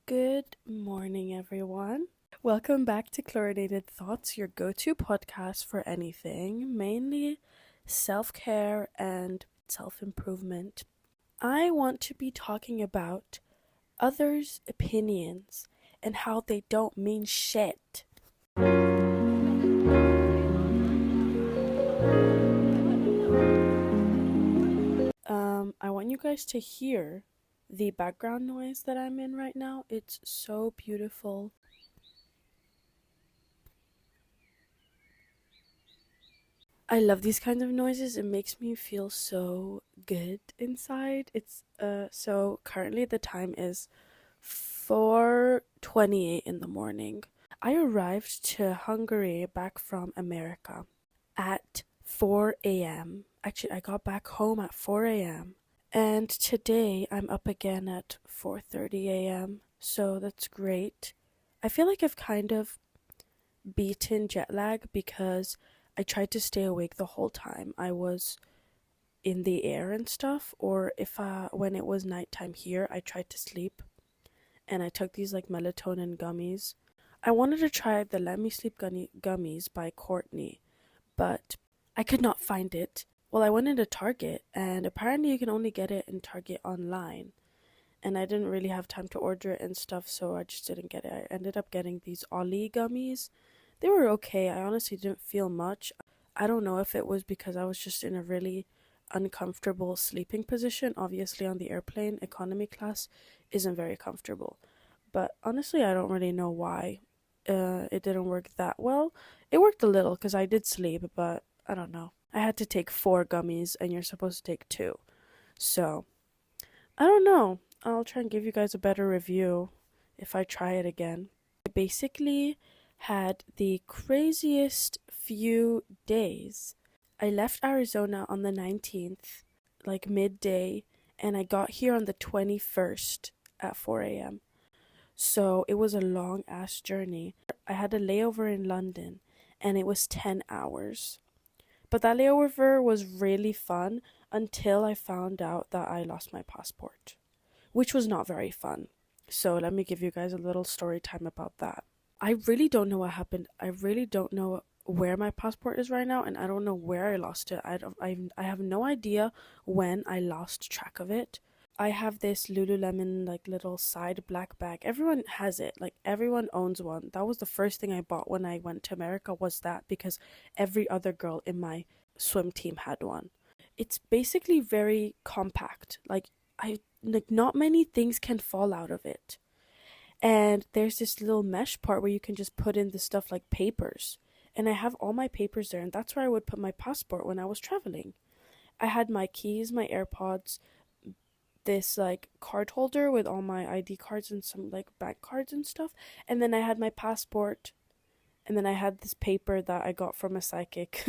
Good morning, everyone. Welcome back to Chlorinated Thoughts, your go to podcast for anything, mainly self care and self improvement. I want to be talking about others' opinions and how they don't mean shit. I want you guys to hear the background noise that I'm in right now. It's so beautiful. I love these kinds of noises. It makes me feel so good inside. So currently the time is 4:28 in the morning. I arrived to Hungary back from America at 4 a.m. Actually, I got back home at 4 a.m. And today I'm up again at 4:30 a.m. So that's great. I feel like I've kind of beaten jet lag because I tried to stay awake the whole time I was in the air and stuff, or if when it was nighttime here, I tried to sleep and I took these like melatonin gummies. I wanted to try the Let Me Sleep gummies by Courtney, but I could not find it. Well, I went into Target and apparently you can only get it in Target online. And I didn't really have time to order it and stuff, so I just didn't get it. I ended up getting these Ollie gummies. They were okay. I honestly didn't feel much. I don't know if it was because I was just in a really uncomfortable sleeping position. Obviously, on the airplane, economy class isn't very comfortable. But honestly, I don't really know why it didn't work that well. It worked a little because I did sleep, but I don't know. I had to take 4 gummies, and you're supposed to take 2. So, I don't know. I'll try and give you guys a better review if I try it again. I basically had the craziest few days. I left Arizona on the 19th, like midday, and I got here on the 21st at 4 a.m. So it was a long ass journey. I had a layover in London and it was 10 hours. But that layover was really fun until I found out that I lost my passport, which was not very fun. So let me give you guys a little story time about that. I really don't know what happened. I really don't know where my passport is right now, and I don't know where I lost it. I have no idea when I lost track of it. I have this Lululemon like little side black bag. Everyone has it. Like everyone owns one. That was the first thing I bought when I went to America was that because every other girl in my swim team had one. It's basically very compact. Like not many things can fall out of it. And there's this little mesh part where you can just put in the stuff like papers. And I have all my papers there, and that's where I would put my passport when I was traveling. I had my keys, my AirPods, this like card holder with all my ID cards and some like bank cards and stuff. And then I had my passport. And then I had this paper that I got from a psychic.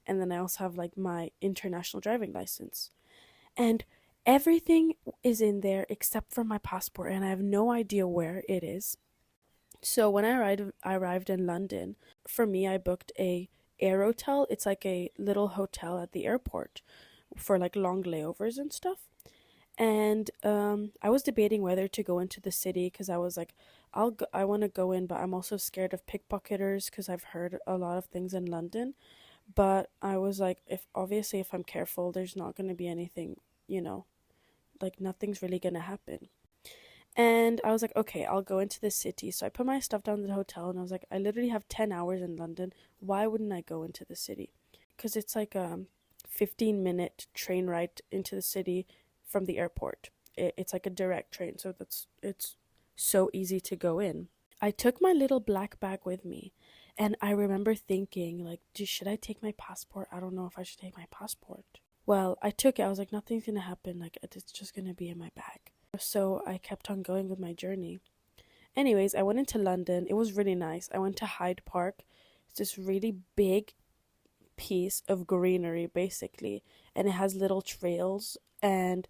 And then I also have like my international driving license. And everything is in there except for my passport, and I have no idea where it is. So when I arrived in London, for me, I booked a Aerotel. It's like a little hotel at the airport for like long layovers and stuff. And I was debating whether to go into the city because I was like, I want to go in, but I'm also scared of pickpocketers because I've heard a lot of things in London. But I was like, if I'm careful, there's not going to be anything, you know, like nothing's really going to happen. And I was like, okay, I'll go into the city. So I put my stuff down at the hotel and I was like, I literally have 10 hours in London. Why wouldn't I go into the city? Because it's like a 15-minute train ride into the city from the airport. It's like a direct train. So it's so easy to go in. I took my little black bag with me. And I remember thinking, like, should I take my passport? I don't know if I should take my passport. Well, I took it. I was like, nothing's going to happen. Like, it's just going to be in my bag. So I kept on going with my journey. Anyways, I went into London. It was really nice. I went to Hyde Park. It's this really big piece of greenery, basically. And it has little trails. And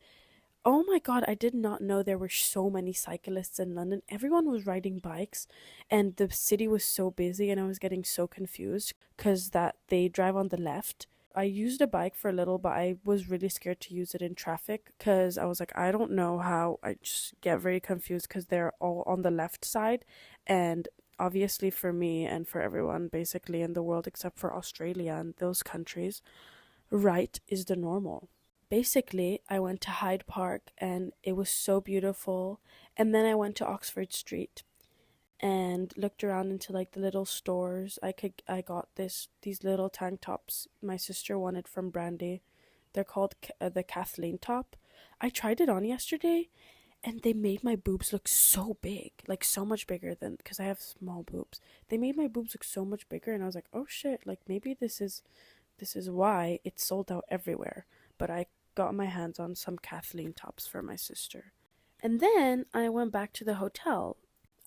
oh my god, I did not know there were so many cyclists in London. Everyone was riding bikes. And the city was so busy. And I was getting so confused because that they drive on the left I used a bike for a little, but I was really scared to use it in traffic because I was like, I don't know how. I just get very confused because they're all on the left side. And obviously, for me and for everyone basically in the world except for Australia and those countries, right is the normal. Basically, I went to Hyde Park and it was so beautiful. And then I went to Oxford Street and looked around into like the little stores. I got these little tank tops my sister wanted from Brandy. They're called the Kathleen top. I tried it on yesterday and they made my boobs look so big, like so much bigger than because I have small boobs. They made my boobs look so much bigger and I was like, "Oh shit, like maybe this is why it's sold out everywhere." But I got my hands on some Kathleen tops for my sister. And then I went back to the hotel.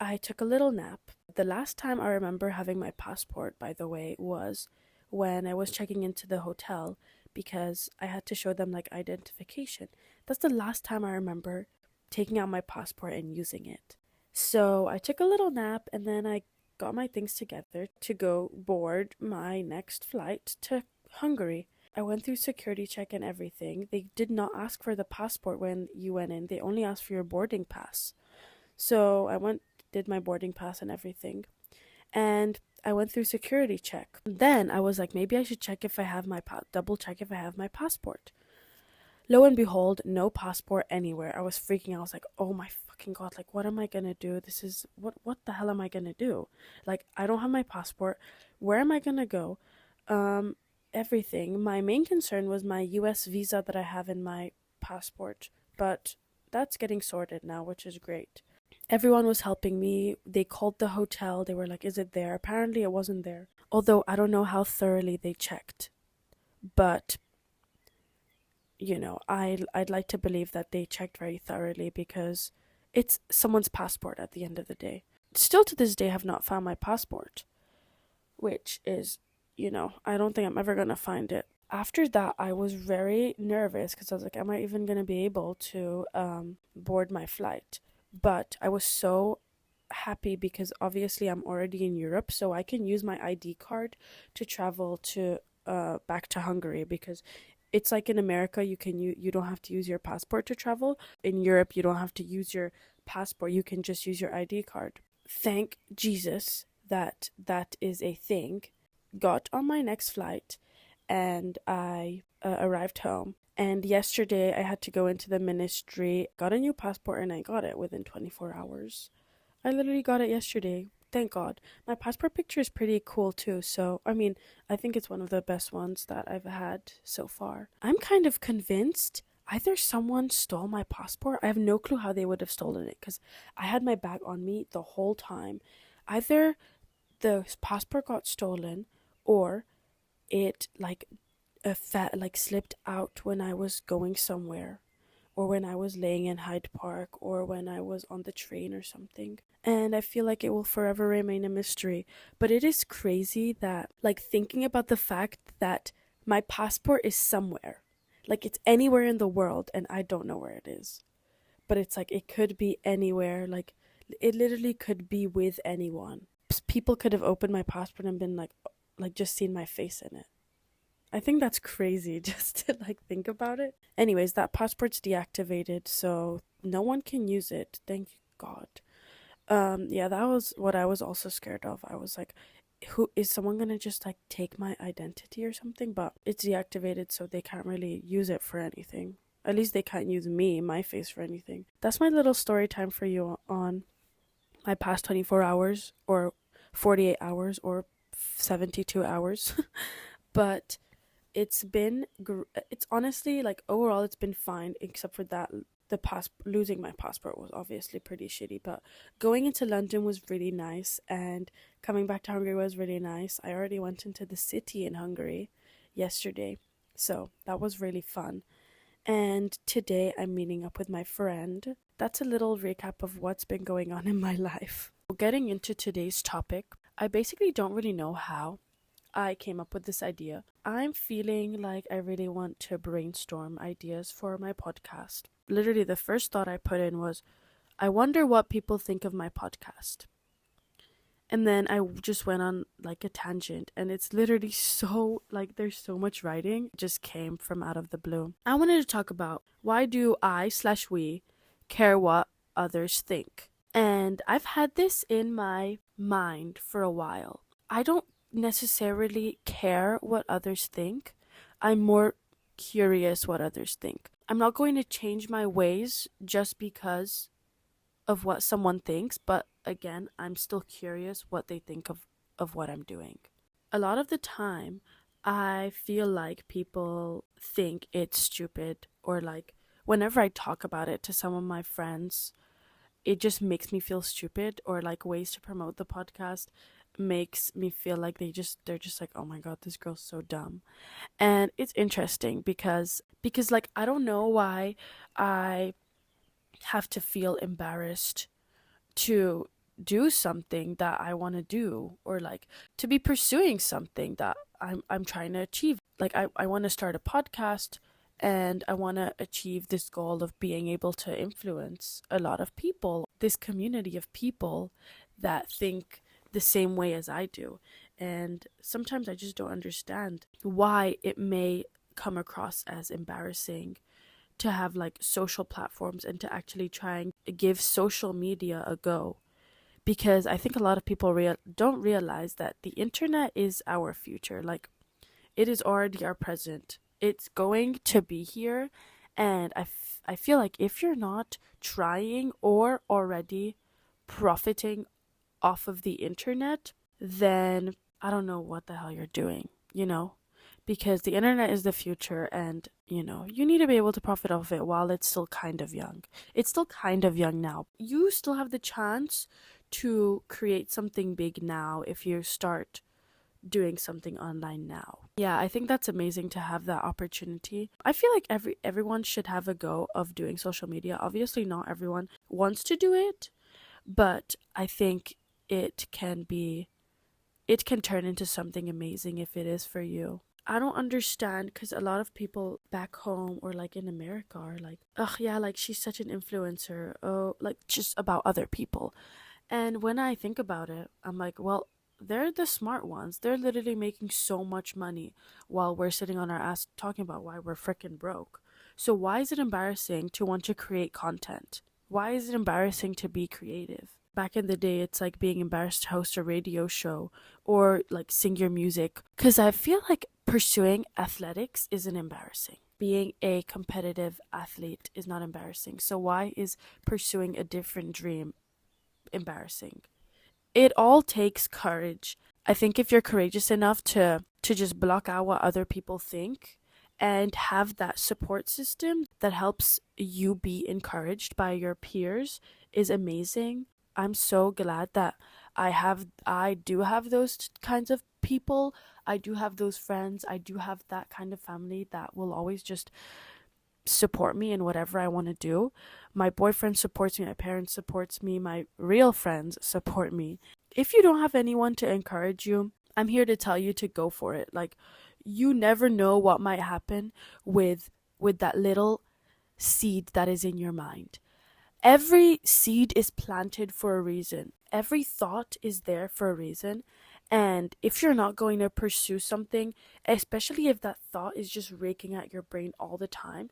I took a little nap. The last time I remember having my passport, by the way, was when I was checking into the hotel because I had to show them like identification. That's the last time I remember taking out my passport and using it. So I took a little nap and then I got my things together to go board my next flight to Hungary. I went through security check and everything. They did not ask for the passport when you went in. They only asked for your boarding pass. So I went, did my boarding pass and everything. And I went through security check. Then I was like, maybe I should check if I have my double check if I have my passport. Lo and behold, no passport anywhere. I was freaking out. I was like, oh my fucking god, like what am I gonna do? This is what the hell am I gonna do? Like I don't have my passport. Where am I gonna go? Everything. My main concern was my US visa that I have in my passport, but that's getting sorted now, which is great. Everyone was helping me. They called the hotel. They were like, is it there? Apparently it wasn't there. Although I don't know how thoroughly they checked. But I'd like to believe that they checked very thoroughly because it's someone's passport at the end of the day. Still to this day have not found my passport, which is, I don't think I'm ever going to find it. After that, I was very nervous because I was like, am I even going to be able to board my flight? But I was so happy because obviously I'm already in Europe, so I can use my ID card to travel to back to Hungary because it's like in America you don't have to use your passport to travel. In Europe you don't have to use your passport, you can just use your ID card. Thank Jesus that that is a thing. Got on my next flight and I arrived home. And yesterday I had to go into the ministry, got a new passport, and I got it within 24 hours. I literally got it yesterday. Thank God. My passport picture is pretty cool too. So, I mean, I think it's one of the best ones that I've had so far. I'm kind of convinced either someone stole my passport. I have no clue how they would have stolen it because I had my bag on me the whole time. Either the passport got stolen or it slipped out when I was going somewhere, or when I was laying in Hyde Park, or when I was on the train or something. And I feel like it will forever remain a mystery. But it is crazy that, like, thinking about the fact that my passport is somewhere. Like, it's anywhere in the world, and I don't know where it is. But it's like, it could be anywhere. Like, it literally could be with anyone. People could have opened my passport and been like just seen my face in it. I think that's crazy just to like think about it. Anyways, that passport's deactivated, so no one can use it. Thank God. Yeah, that was what I was also scared of. I was like, who is someone gonna just like take my identity or something? But it's deactivated, so they can't really use it for anything. At least they can't use my face for anything. That's my little story time for you on my past 24 hours or 48 hours or 72 hours. But it's honestly like overall it's been fine, except for that losing my passport was obviously pretty shitty. But going into London was really nice, and coming back to Hungary was really nice. I already went into the city in Hungary yesterday, so that was really fun. And today I'm meeting up with my friend. That's a little recap of what's been going on in my life. Getting into today's topic, I basically don't really know how I came up with this idea. I'm feeling like I really want to brainstorm ideas for my podcast. Literally, the first thought I put in was, I wonder what people think of my podcast. And then I just went on like a tangent, and it's literally so like there's so much writing just came from out of the blue. I wanted to talk about why do I/we care what others think. And I've had this in my mind for a while. I don't necessarily care what others think. I'm more curious what others think. I'm not going to change my ways just because of what someone thinks, but again, I'm still curious what they think of what I'm doing. A lot of the time, I feel like people think it's stupid, or like whenever I talk about it to some of my friends, it just makes me feel stupid, or like ways to promote the podcast makes me feel like they're just like, oh my god, this girl's so dumb. And it's interesting because like I don't know why I have to feel embarrassed to do something that I want to do, or like to be pursuing something that I'm trying to achieve. Like I want to start a podcast, and I want to achieve this goal of being able to influence a lot of people, this community of people that think the same way as I do. And sometimes I just don't understand why it may come across as embarrassing to have like social platforms and to actually try and give social media a go, because I think a lot of people don't realize that the internet is our future. Like, it is already our present. It's going to be here, and I feel like if you're not trying or already profiting off of the internet, then I don't know what the hell you're doing, you know? Because the internet is the future, and you need to be able to profit off it while it's still kind of young. It's still kind of young now. You still have the chance to create something big now if you start doing something online now. Yeah, I think that's amazing to have that opportunity. I feel like everyone should have a go of doing social media. Obviously not everyone wants to do it, but I think it can turn into something amazing if it is for you. I don't understand, because a lot of people back home or like in America are like, ugh, yeah, like she's such an influencer. Oh, like just about other people. And when I think about it, I'm like, well, they're the smart ones. They're literally making so much money while we're sitting on our ass talking about why we're freaking broke. So why is it embarrassing to want to create content? Why is it embarrassing to be creative? Back in the day, it's like being embarrassed to host a radio show or like sing your music. Because I feel like pursuing athletics isn't embarrassing. Being a competitive athlete is not embarrassing. So why is pursuing a different dream embarrassing? It all takes courage. I think if you're courageous enough to just block out what other people think and have that support system that helps you be encouraged by your peers is amazing. I'm so glad that I do have those kinds of people. I do have those friends. I do have that kind of family that will always just support me in whatever I want to do. My boyfriend supports me, my parents supports me, my real friends support me. If you don't have anyone to encourage you, I'm here to tell you to go for it. Like, you never know what might happen with that little seed that is in your mind. Every seed is planted for a reason. Every thought is there for a reason. And if you're not going to pursue something, especially if that thought is just raking at your brain all the time,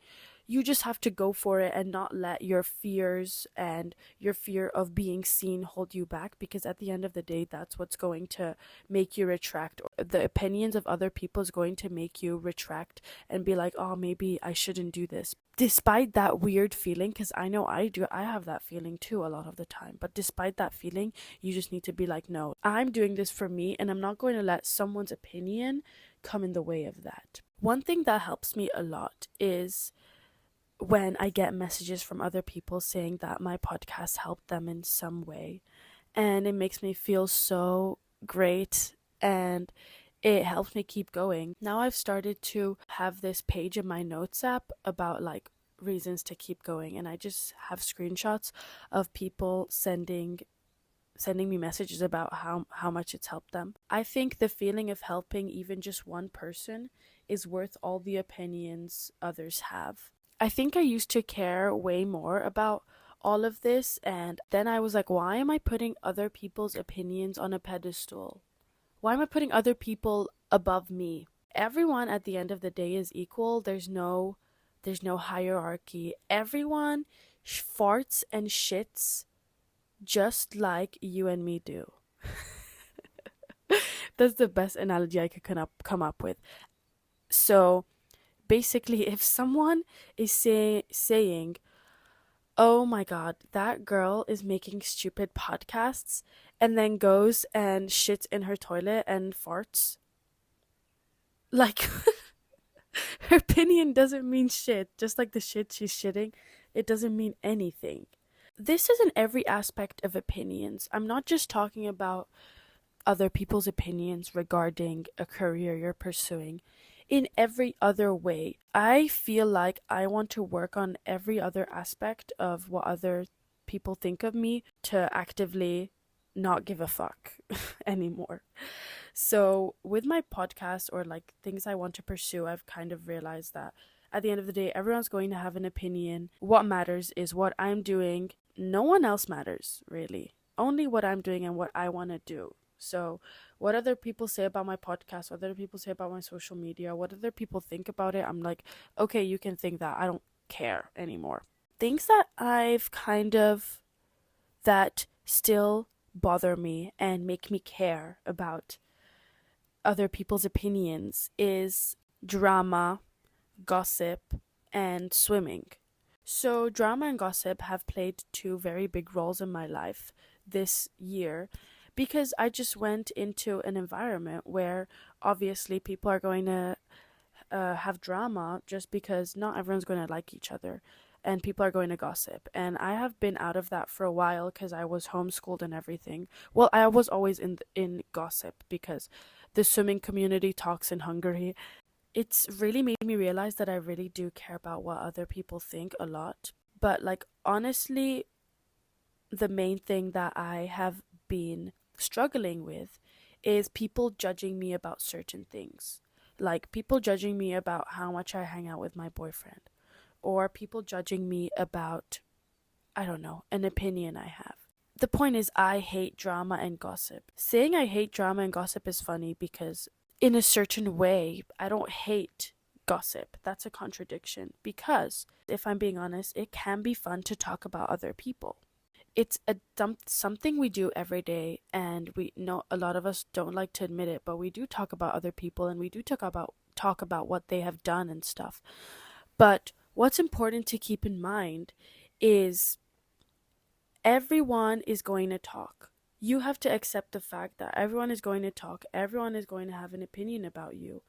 you just have to go for it and not let your fears and your fear of being seen hold you back, because at the end of the day, that's what's going to make you retract. The opinions of other people is going to make you retract and be like, oh, maybe I shouldn't do this. Despite that weird feeling, because I know I have that feeling too a lot of the time, but despite that feeling, you just need to be like, no, I'm doing this for me, and I'm not going to let someone's opinion come in the way of that. One thing that helps me a lot is when I get messages from other people saying that my podcast helped them in some way, and it makes me feel so great, and it helps me keep going. Now I've started to have this page in my notes app about like reasons to keep going, and I just have screenshots of people sending me messages about how much it's helped them. I think the feeling of helping even just one person is worth all the opinions others have. I think I used to care way more about all of this, and then I was like, why am I putting other people's opinions on a pedestal? Why am I putting other people above me? Everyone at the end of the day is equal. There's no hierarchy. Everyone farts and shits just like you and me do. That's the best analogy I could come up with. So basically, if someone is saying, oh my god, that girl is making stupid podcasts, and then goes and shits in her toilet and farts, like, her opinion doesn't mean shit. Just like the shit she's shitting, it doesn't mean anything. This is in every aspect of opinions. I'm not just talking about other people's opinions regarding a career you're pursuing. In every other way, I feel like I want to work on every other aspect of what other people think of me to actively not give a fuck anymore. So, with my podcast or like things I want to pursue, I've kind of realized that at the end of the day, everyone's going to have an opinion. What matters is what I'm doing. No one else matters, really. Only what I'm doing and what I want to do. So, what other people say about my podcast, what other people say about my social media, what other people think about it, I'm like, okay, you can think that. I don't care anymore. Things that I've kind of, that still bother me and make me care about other people's opinions is drama, gossip, and swimming. So, drama and gossip have played two very big roles in my life this year because I just went into an environment where obviously people are going to have drama just because not everyone's going to like each other and people are going to gossip. And I have been out of that for a while because I was homeschooled and everything. Well, I was always in gossip because the swimming community talks in Hungary. It's really made me realize that I really do care about what other people think a lot. But like honestly, the main thing that I have been struggling with is people judging me about certain things. Like people judging me about how much I hang out with my boyfriend, or people judging me about, I don't know, an opinion I have. The point is, I hate drama and gossip. Saying I hate drama and gossip is funny because, in a certain way, I don't hate gossip. That's a contradiction because, if I'm being honest, it can be fun to talk about other people. It's something we do every day, and we know a lot of us don't like to admit it, but we do talk about other people and we do talk about what they have done and stuff. But what's important to keep in mind is everyone is going to talk. You have to accept the fact that everyone is going to talk, everyone is going to have an opinion about you.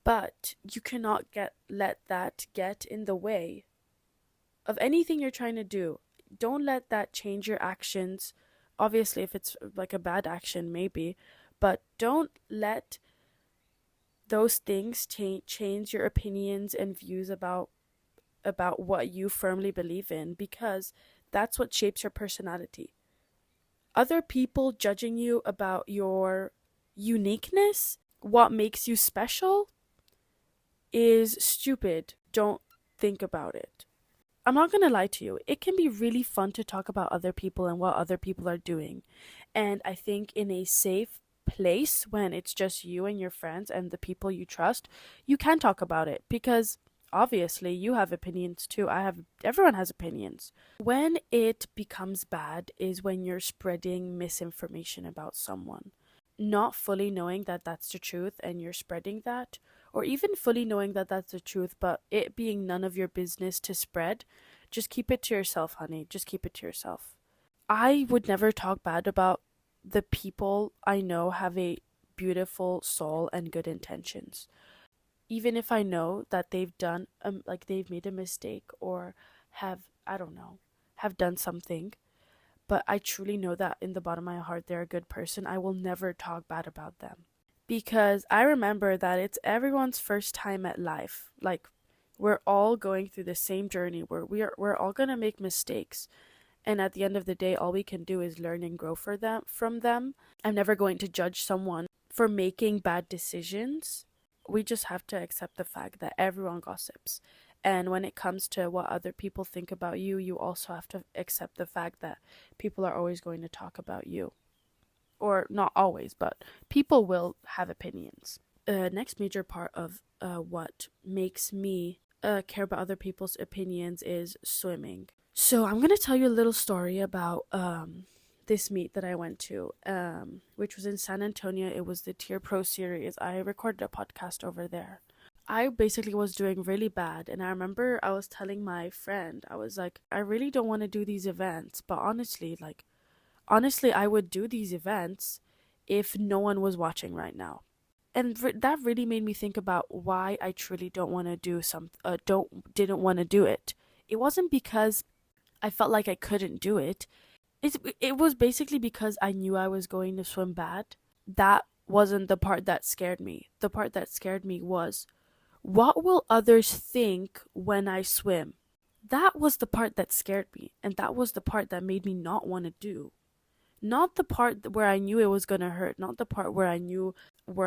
But you cannot let that get in the way of anything you're trying to do. Don't let that change your actions. Obviously, if it's like a bad action, maybe, but don't let those things change your opinions and views about what you firmly believe in, because that's what shapes your personality. Other people judging you about your uniqueness, what makes you special, is stupid. Don't think about it. I'm not gonna lie to you, it can be really fun to talk about other people and what other people are doing. And I think in a safe place, when it's just you and your friends and the people you trust, you can talk about it because obviously you have opinions too. Everyone has opinions. When it becomes bad is when you're spreading misinformation about someone, not fully knowing that that's the truth and you're spreading that, or even fully knowing that that's the truth but it being none of your business to spread. Just keep it to yourself, honey. Just keep it to yourself. I would never talk bad about the people I know have a beautiful soul and good intentions, even if I know that they've done like they've made a mistake or have, I don't know, have done something, but I truly know that in the bottom of my heart they're a good person. I will never talk bad about them because I remember that it's everyone's first time at life. Like, we're all going through the same journey where we're all going to make mistakes, and at the end of the day all we can do is learn and grow from them. I'm never going to judge someone for making bad decisions. We just have to accept the fact that everyone gossips. And when it comes to what other people think about you, you also have to accept the fact that people are always going to talk about you. Or not always, but people will have opinions. Next major part of what makes me care about other people's opinions is swimming. So I'm gonna tell you a little story about this meet that I went to, which was in San Antonio. It was the Tier Pro series. I recorded a podcast over there. I basically was doing really bad, and I remember I was telling my friend, I was like, I really don't want to do these events, but honestly, I would do these events if no one was watching right now. And that really made me think about why I truly don't want to didn't want to do it. It wasn't because I felt like I couldn't do it. It was basically because I knew I was going to swim bad. That wasn't the part that scared me. The part that scared me was, what will others think when I swim? That was the part that scared me, and that was the part that made me not want to do. Not the part where I knew it was gonna hurt, not the part where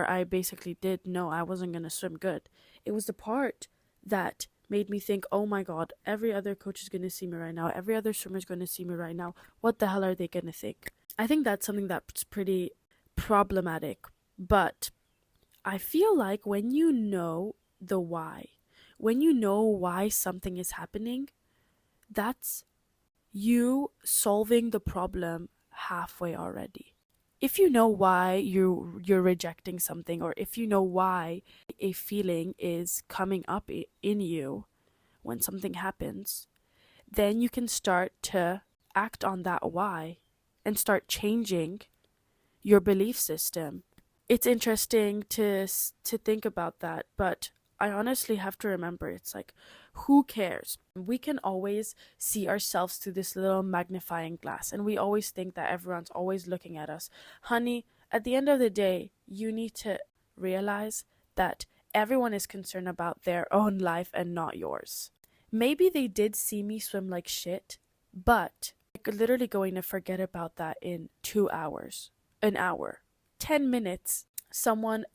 I basically did know I wasn't gonna swim good. It was the part that made me think, oh my god, every other coach is gonna see me right now, every other swimmer is gonna see me right now. What the hell are they gonna think? I think that's something that's pretty problematic, but I feel like when you know the why, when you know why something is happening, that's you solving the problem halfway already. If you know why you're rejecting something, or if you know why a feeling is coming up in you when something happens, then you can start to act on that why and start changing your belief system. It's interesting to think about that, but I honestly have to remember, it's like, who cares? We can always see ourselves through this little magnifying glass, and we always think that everyone's always looking at us. Honey, at the end of the day, you need to realize that everyone is concerned about their own life and not yours. Maybe they did see me swim like shit, but I'm literally going to forget about that in 2 hours, an hour, 10 minutes. Someone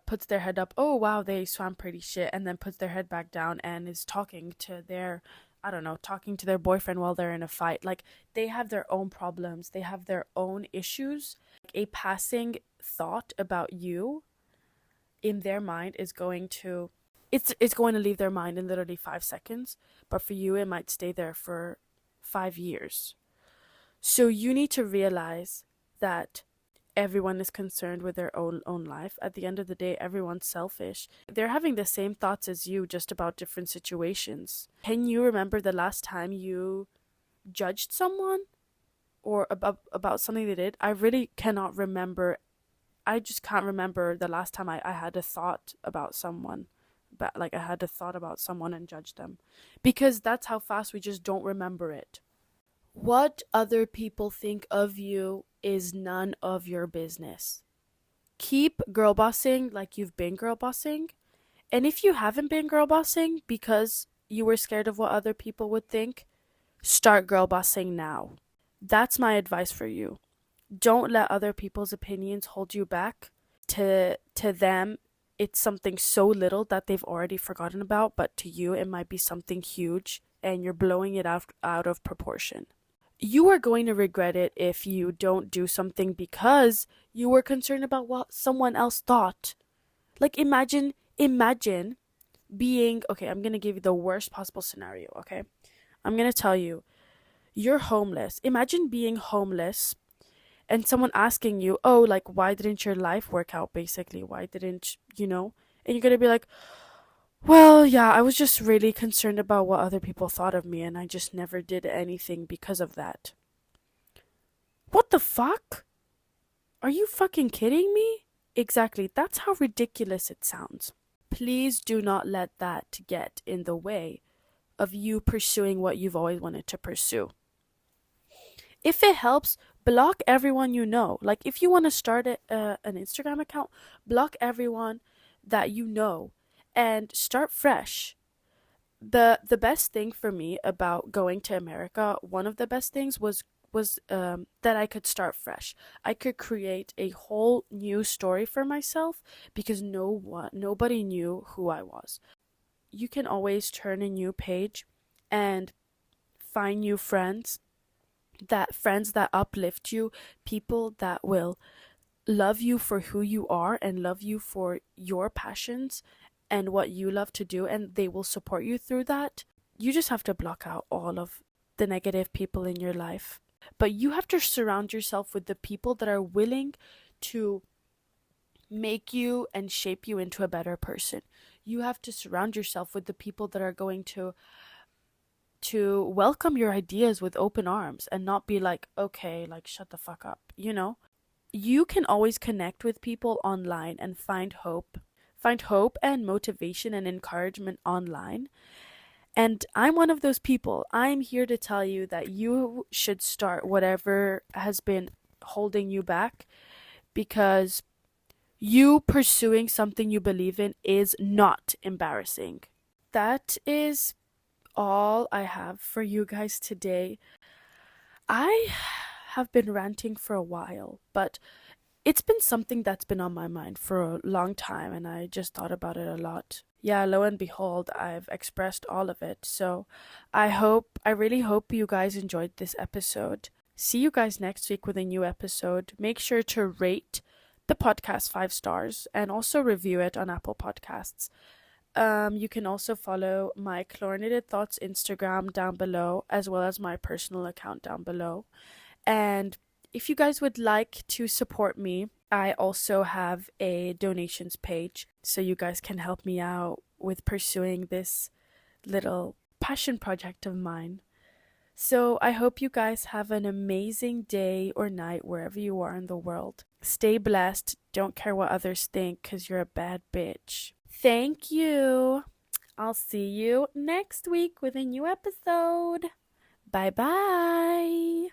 puts their head up, oh wow, they swam pretty shit, and then puts their head back down and is talking to their, I don't know, talking to their boyfriend while they're in a fight. Like, they have their own problems, they have their own issues. A passing thought about you in their mind is going to, it's going to leave their mind in literally 5 seconds, but for you it might stay there for 5 years. So you need to realize that everyone is concerned with their own life. At the end of the day, everyone's selfish. They're having the same thoughts as you, just about different situations. Can you remember the last time you judged someone or about something they did? I really cannot remember. I just can't remember the last time I had a thought about someone. But like, I had a thought about someone and judged them, because that's how fast we just don't remember it. What other people think of you is none of your business. Keep girl bossing like you've been girl bossing. And if you haven't been girl bossing because you were scared of what other people would think, start girl bossing now. That's my advice for you. Don't let other people's opinions hold you back. To them, it's something so little that they've already forgotten about, but to you, it might be something huge, and you're blowing it out of proportion. You are going to regret it if you don't do something because you were concerned about what someone else thought. Like, imagine being, okay, I'm going to give you the worst possible scenario, okay? I'm going to tell you, you're homeless. Imagine being homeless and someone asking you, oh, like, why didn't your life work out, basically? Why didn't, you know? And you're going to be like, well, yeah, I was just really concerned about what other people thought of me, and I just never did anything because of that. What the fuck? Are you fucking kidding me? Exactly, that's how ridiculous it sounds. Please do not let that get in the way of you pursuing what you've always wanted to pursue. If it helps, block everyone you know. Like, if you want to start an Instagram account, block everyone that you know and start fresh. The best thing for me about going to America, one of the best things was that I could start fresh. I could create a whole new story for myself because nobody knew who I was. you can always turn a new page and find new friends that uplift you, people that will love you for who you are and love you for your passions and what you love to do, and they will support you through that. You just have to block out all of the negative people in your life. But you have to surround yourself with the people that are willing to make you and shape you into a better person. You have to surround yourself with the people that are going to welcome your ideas with open arms and not be like, okay, like shut the fuck up, you know? You can always connect with people online and find hope. Find hope and motivation and encouragement online. And I'm one of those people. I'm here to tell you that you should start whatever has been holding you back, because you pursuing something you believe in is not embarrassing. That is all I have for you guys today. I have been ranting for a while, but it's been something that's been on my mind for a long time, and I just thought about it a lot. Yeah, lo and behold, I've expressed all of it. So I really hope you guys enjoyed this episode. See you guys next week with a new episode. Make sure to rate the podcast 5 stars and also review it on Apple Podcasts. You can also follow my Chlorinated Thoughts Instagram down below, as well as my personal account down below. And if you guys would like to support me, I also have a donations page, so you guys can help me out with pursuing this little passion project of mine. So I hope you guys have an amazing day or night wherever you are in the world. Stay blessed. Don't care what others think, because you're a bad bitch. Thank you. I'll see you next week with a new episode. Bye bye.